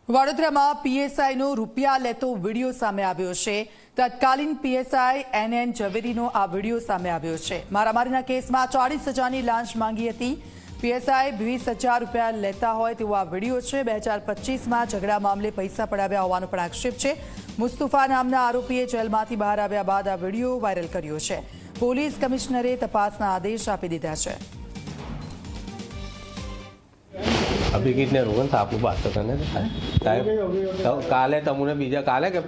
વડોદરામાં પીએસઆઈનો રૂપિયા લેતો વિડીયો સામે આવ્યો છે। તત્કાલીન પીએસઆઈ એનએન ઝવેરીનો આ વિડીયો સામે આવ્યો છે। મારામારીના કેસમાં 40,000ની લાંચ માંગી હતી। પીએસઆઈ 20,000 રૂપિયા લેતા હોય તેવો આ વિડીયો છે। 2025માં ઝઘડા મામલે પૈસા પડાવ્યા હોવાનો પણ આક્ષેપ છે। મુસ્તુફા નામના આરોપીએ જેલમાંથી બહાર આવ્યા બાદ આ વિડીયો વાયરલ કર્યો છે। પોલીસ કમિશનરે તપાસના આદેશ આપી દીધા છે। अभी कितने रुकन था आपको बात तो करने तो काले तमुने बीजा काले के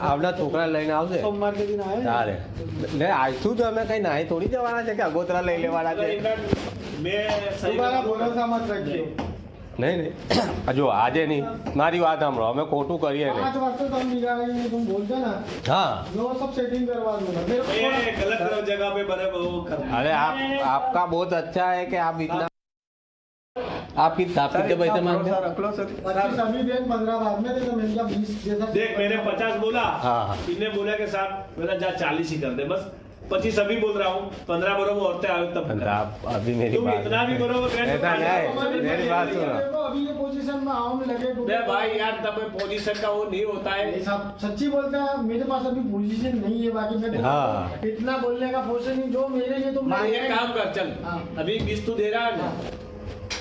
आपना छोकरा लईने आवशे सोमवार के दिन आए तारे ने आजू तो हमें कहीं नाही थोड़ी जवाना है कि अगोतरा लई लेवाना है मैं तुम्हारा भरोसा मत रखियो नहीं जो आज नहीं मारी बात हम हमें खोटू करिए नहीं 5 वर्ष तुम निकालेंगे तुम बोलते ना हाँ जो सब सेटिंग करवा दूंगा मेरे गलत जगह पे बने वो अरे आपका बहुत अच्छा है कि आप इतना आप कितने पैसे मांगते हैं? 25 अभी दें 15 बाद में देगा मैंने 20 जैसा देख मैंने 50 बोला हाँ हाँ इन्हें बोला के साथ मेरा जा 40 ही कर दे बस 25 अभी बोल रहा हूँ 15 बरोबर औरतें आए तब आप अभी मेरी तुम बात इतना भी बरोबर ऐसा नहीं मेरी बात सुनो अभी ये पोजीशन में आओ में लगे मैं भाई यार तब पोजीशन का वो नहीं होता है ये सब सच्ची बोलता है मेरे पास अभी पोजीशन नहीं है बाकी मैं हाँ। इतना बोलने का पोजीशन नहीं जो मेरे लिए तुम हाँ ये काम कर चल हाँ। अभी 20 तू दे रहा है ना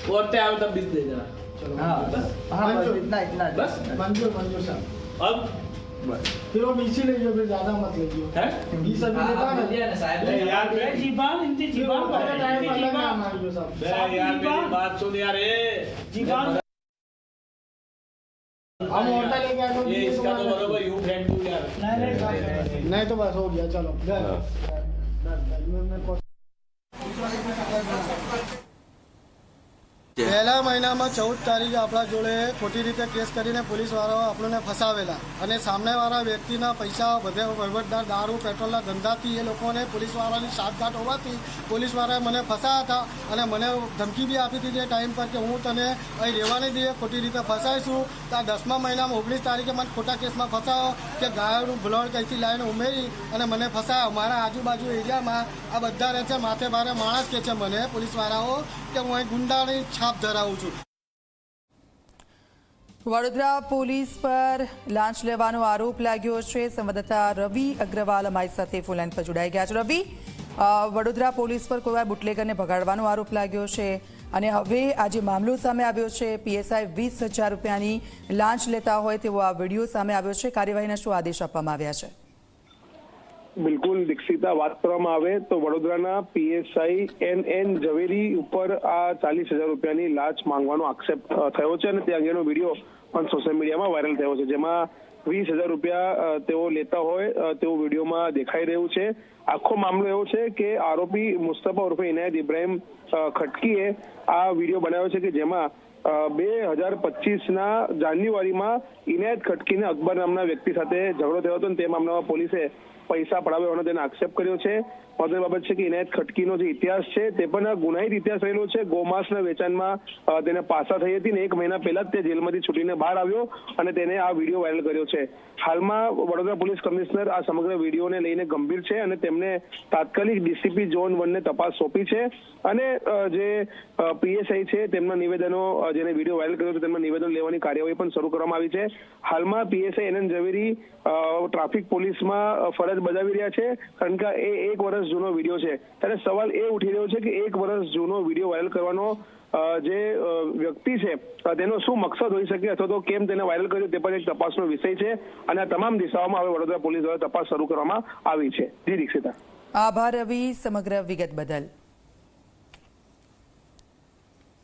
औरतें आए तब 20 दे देना चलो हाँ बस हाँ बस मंजूर इतना बस मंजूर मंजूर साहब अब फिर वो 20 ही ले लो फिर ज्यादा मत ले लो है 20 अभी हाँ, लेता हाँ, ना बोलिए ना साहब। नहीं यार मैं जीबान इनकी जीबान पर है, टाइम इनकी अलग है जीबान। हमारी जो सब यार मेरी बात सुन यार ए जीबान हम होटल लेके आए ये इसका तो बरोबर यू फ्रेंड तू यार नहीं तो बस हो गया चलो પહેલા મહિનામાં 14 તારીખે આપણા જોડે ખોટી રીતે કેસ કરીને પોલીસવાળાઓ આપણને ફસાવેલા અને સામેવાળા વ્યક્તિના પૈસા બધે વહીવટદાર દારૂ પેટ્રોલના ધંધાથી એ લોકોને પોલીસવાળાની સાઠગાંઠ હોવાથી પોલીસવાળાએ મને ફસાયા હતા અને મને ધમકી બી આપી દીધી ટાઈમ પર કે હું તને અહીં રહેવા નહીં દઈએ ખોટી રીતે ફસાઈશું તો આ 10મા મહિનામાં 19 તારીખે મને ખોટા કેસમાં ફસાયો કે ગાયોનું બ્લડ કંઈથી લાવીને ઉમેરી અને મને ફસાયો મારા આજુબાજુ એરિયામાં આ બધા રહે છે માથે ભારે માણસ કે છે મને પોલીસવાળાઓ કે હું અહીં ગુંડાની છાપ ધરાવું છું। વડોદરા પોલીસ પર લાંચ લેવાનો આરોપ લાગ્યો છે। સંવાદદાતા રવિ અગ્રવાલ અમારી સાથે ફોન લાઈન પર જોડાઈ ગયા છે। રવિ, વડોદરા પોલીસ પર કોઈ બુટલેગરને ભગાડવાનો આરોપ લાગ્યો છે અને હવે આજે મામલો સામે આવ્યો છે। પીએસઆઈ 20,000 રૂપિયાની લાંચ લેતા હોય તેવો આ વિડીયો સામે આવ્યો છે। કાર્યવાહીના શું આદેશ આપવામાં આવ્યા છે? બિલકુલ દીક્ષિતા, વાત કરવામાં આવે તો વડોદરાના પીએસઆઈ એનએન ઝવેરી ઉપર આ 40,000 રૂપિયાની લાંચ માંગવાનો આક્ષેપ થયો છે અને તે અંગેનો વિડીયો પણ સોશિયલ મીડિયામાં વાયરલ થયો છે, જેમાં 20,000 રૂપિયા તેઓ લેતા હોય તેવું વિડીયોમાં દેખાઈ રહ્યું છે। આખો મામલો એવો છે કે આરોપી મુસ્તફા ઉર્ફે ઇનાયત ઇબ્રાહિમ ખટકીએ આ વિડીયો બનાવ્યો છે કે જેમાં 2025ના જાન્યુઆરીમાં ઇનાયત ખટકીને અકબર નામના વ્યક્તિ સાથે ઝઘડો થયો હતો અને તે મામલામાં પોલીસે પૈસા પડાવ્યો હોવાનો તેને આક્ષેપ કર્યો છે। મહત્વની બાબત છે કે ઇનાયત ખટકીનો જે ઇતિહાસ છે તે પણ ગુનાહિત ઇતિહાસ રહેલો છે। ગોમાંસના વેચાણમાં તેને પાસા થઈ હતી ને 1 મહિના પહેલા જ તે જેલમાંથી છૂટીને બહાર આવ્યો અને તેને આ વિડીયો વાયરલ કર્યો છે। હાલમાં વડોદરા પોલીસ કમિશનર આ સમગ્ર વિડીયોને લઈને ગંભીર છે અને તેમને તાત્કાલિક ડીસીપી ઝોન 1ને તપાસ સોંપી છે અને જે પીએસઆઈ છે તેમના નિવેદનો જેને વિડીયો વાયરલ કર્યો છે તેમના નિવેદન લેવાની કાર્યવાહી પણ શરૂ કરવામાં આવી છે। હાલમાં પીએસઆઈ એનએન ઝવેરી ટ્રાફિક પોલીસમાં ફરજ બજાવી રહ્યા છે કારણ કે એ 1 વર્ષ જૂનો વિડીયો છે। ત્યારે સવાલ એ ઉઠી રહ્યો છે કે 1 વર્ષ જૂનો વિડીયો વાયરલ કરવાનો જે વ્યક્તિ છે તેનો શું મકસદ હોઈ શકે અથવા તો કેમ તેને વાયરલ કર્યો તે પણ એક તપાસનો વિષય છે અને આ તમામ દિશાઓમાં હવે વડોદરા પોલીસ દ્વારા તપાસ શરૂ કરવામાં આવી છે। જી દીક્ષિતા। આભાર રવિ સમગ્ર વિગત બદલ।